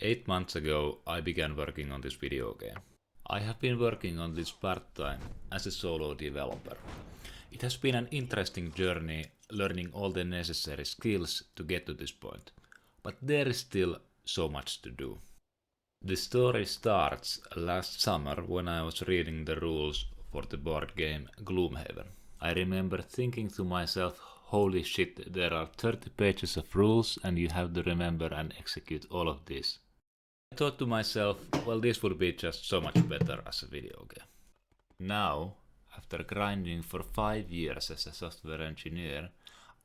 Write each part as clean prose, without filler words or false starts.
8 months ago, I began working on this video game. I have been working on this part-time as a solo developer. It has been an interesting journey learning all the necessary skills to get to this point, but there is still so much to do. The story starts last summer when I was reading the rules for the board game Gloomhaven. I remember thinking to myself, holy shit, there are 30 pages of rules and you have to remember and execute all of these. I thought to myself, well, this would be just so much better as a video game. Now, after grinding for 5 years as a software engineer,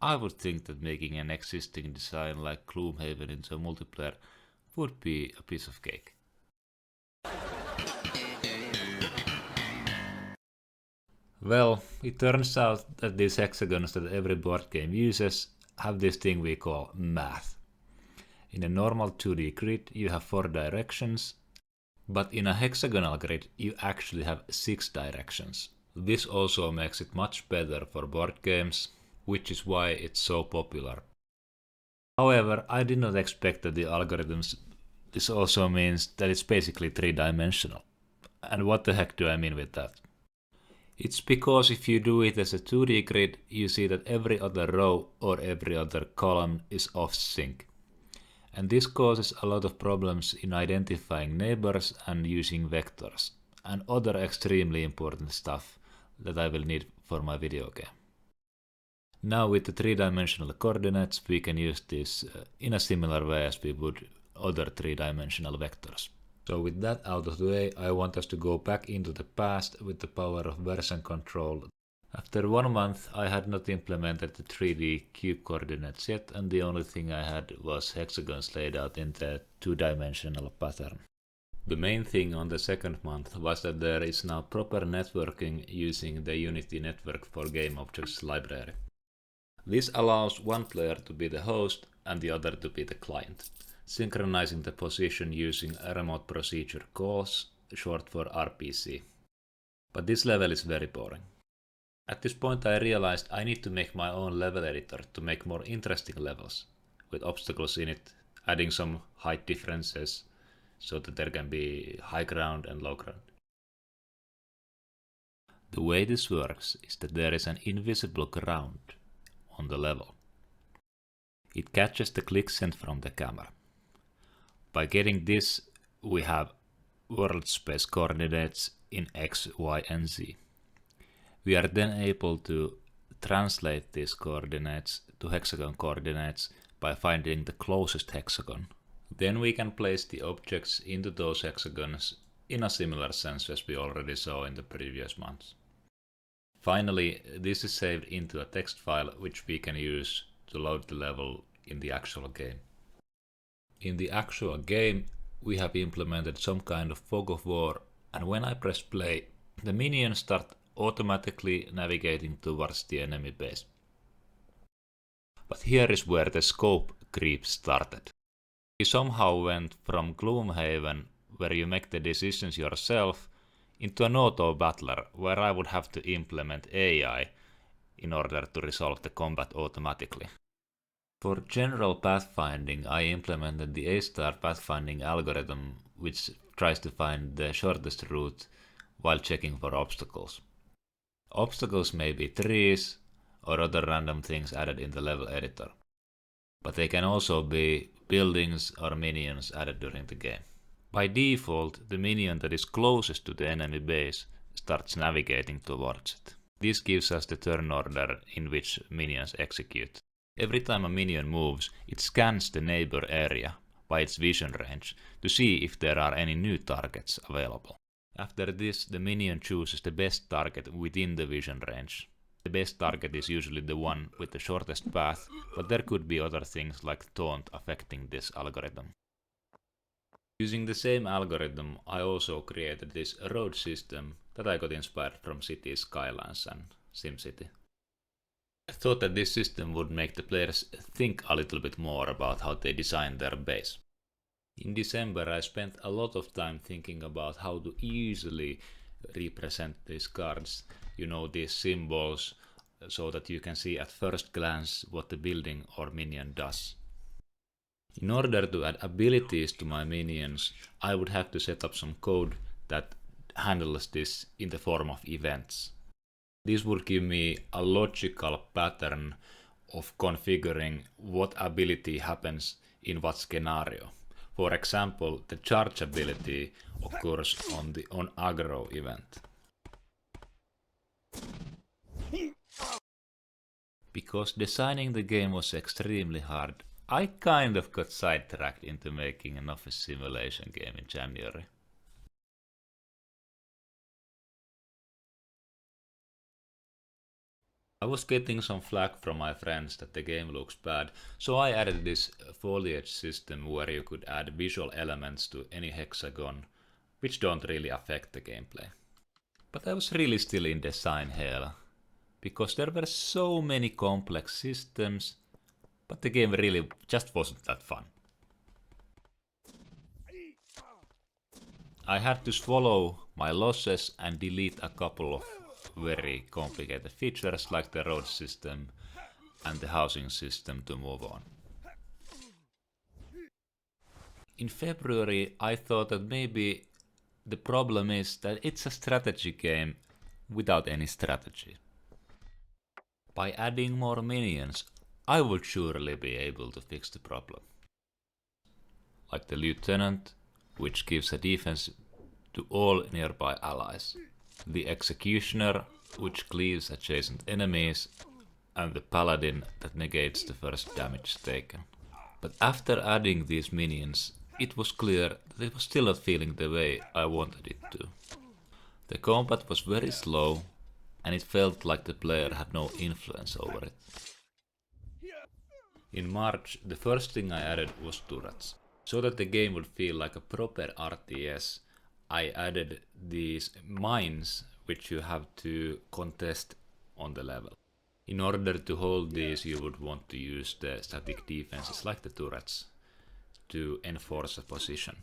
I would think that making an existing design like Gloomhaven into a multiplayer would be a piece of cake. Well, it turns out that these hexagons that every board game uses have this thing we call math. In a normal 2D grid you have 4 directions, but in a hexagonal grid you actually have 6 directions. This also makes it much better for board games, which is why it's so popular. However, I did not expect that the algorithms. This also means that it's basically 3-dimensional. And what the heck do I mean with that? It's because if you do it as a 2D grid, you see that every other row or every other column is off sync. And this causes a lot of problems in identifying neighbors and using vectors, and other extremely important stuff that I will need for my video game. Now with the 3-dimensional coordinates, we can use this in a similar way as we would other 3-dimensional vectors. So with that out of the way, I want us to go back into the past with the power of version control. After 1 month, I had not implemented the 3D cube coordinates yet, and the only thing I had was hexagons laid out in the 2-dimensional pattern. The main thing on the second month was that there is now proper networking using the Unity Network for Game Objects library. This allows one player to be the host and the other to be the client, synchronizing the position using remote procedure calls, short for RPC. But this level is very boring. At this point I realized I need to make my own level editor to make more interesting levels, with obstacles in it, adding some height differences so that there can be high ground and low ground. The way this works is that there is an invisible ground on the level. It catches the click sent from the camera. By getting this, we have world space coordinates in X, Y, and Z. We are then able to translate these coordinates to hexagon coordinates by finding the closest hexagon. Then we can place the objects into those hexagons in a similar sense as we already saw in the previous months. Finally, this is saved into a text file which we can use to load the level in the actual game. In the actual game, we have implemented some kind of fog of war, and when I press play, the minions start automatically navigating towards the enemy base. But here is where the scope creep started. We somehow went from Gloomhaven, where you make the decisions yourself, into an autobattler, where I would have to implement AI in order to resolve the combat automatically. For general pathfinding, I implemented the A-star pathfinding algorithm, which tries to find the shortest route while checking for obstacles. Obstacles may be trees or other random things added in the level editor, but they can also be buildings or minions added during the game. By default, the minion that is closest to the enemy base starts navigating towards it. This gives us the turn order in which minions execute. Every time a minion moves, it scans the neighbor area by its vision range to see if there are any new targets available. After this, the minion chooses the best target within the vision range. The best target is usually the one with the shortest path, but there could be other things like taunt affecting this algorithm. Using the same algorithm, I also created this road system that I got inspired from Cities Skylines and SimCity. I thought that this system would make the players think a little bit more about how they design their base. In December, I spent a lot of time thinking about how to easily represent these cards, these symbols, so that you can see at first glance what the building or minion does. In order to add abilities to my minions, I would have to set up some code that handles this in the form of events. This would give me a logical pattern of configuring what ability happens in what scenario. For example, the charge ability occurs on aggro event. Because designing the game was extremely hard, I kind of got sidetracked into making an office simulation game in January. I was getting some flack from my friends that the game looks bad, so I added this foliage system where you could add visual elements to any hexagon, which don't really affect the gameplay. But I was really still in design hell, because there were so many complex systems, but the game really just wasn't that fun. I had to swallow my losses and delete a couple of very complicated features like the road system and the housing system to move on. In February I thought that maybe the problem is that it's a strategy game without any strategy. By adding more minions, I would surely be able to fix the problem. Like the lieutenant, which gives a defense to all nearby allies, the executioner, which cleaves adjacent enemies, and the paladin that negates the first damage taken. But after adding these minions, it was clear that it was still not feeling the way I wanted it to. The combat was very slow, and it felt like the player had no influence over it. In March, the first thing I added was turrets. So that the game would feel like a proper RTS, I added these mines which you have to contest on the level. In order to hold these, you would want to use the static defenses like the turrets to enforce a position.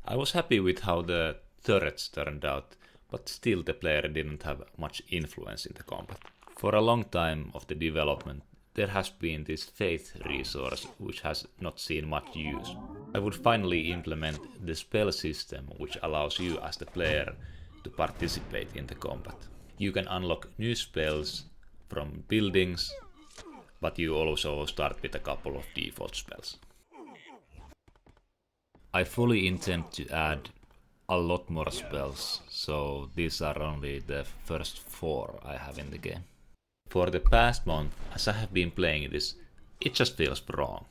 I was happy with how the turrets turned out, but still the player didn't have much influence in the combat. For a long time of the development, there has been this faith resource which has not seen much use. I would finally implement the spell system which allows you as the player to participate in the combat. You can unlock new spells from buildings, but you also start with a couple of default spells. I fully intend to add a lot more spells, so these are only the first 4 I have in the game. For the past month, as I have been playing this, it just feels wrong.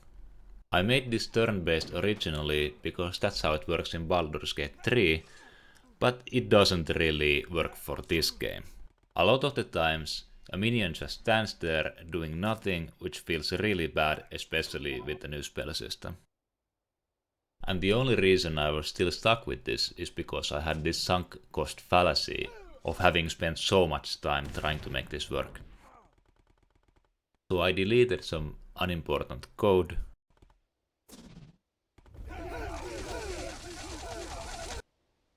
I made this turn-based originally because that's how it works in Baldur's Gate 3, but it doesn't really work for this game. A lot of the times, a minion just stands there doing nothing, which feels really bad, especially with the new spell system. And the only reason I was still stuck with this is because I had this sunk cost fallacy of having spent so much time trying to make this work. So I deleted some unimportant code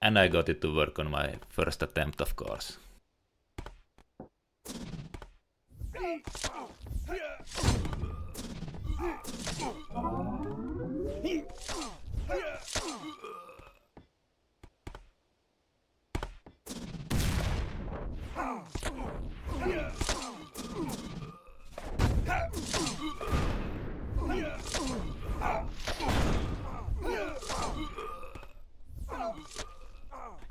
and I got it to work on my first attempt, of course.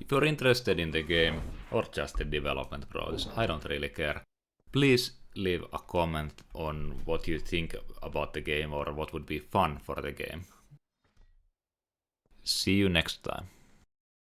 If you're interested in the game, or just the development process, I don't really care. Please leave a comment on what you think about the game or what would be fun for the game. See you next time.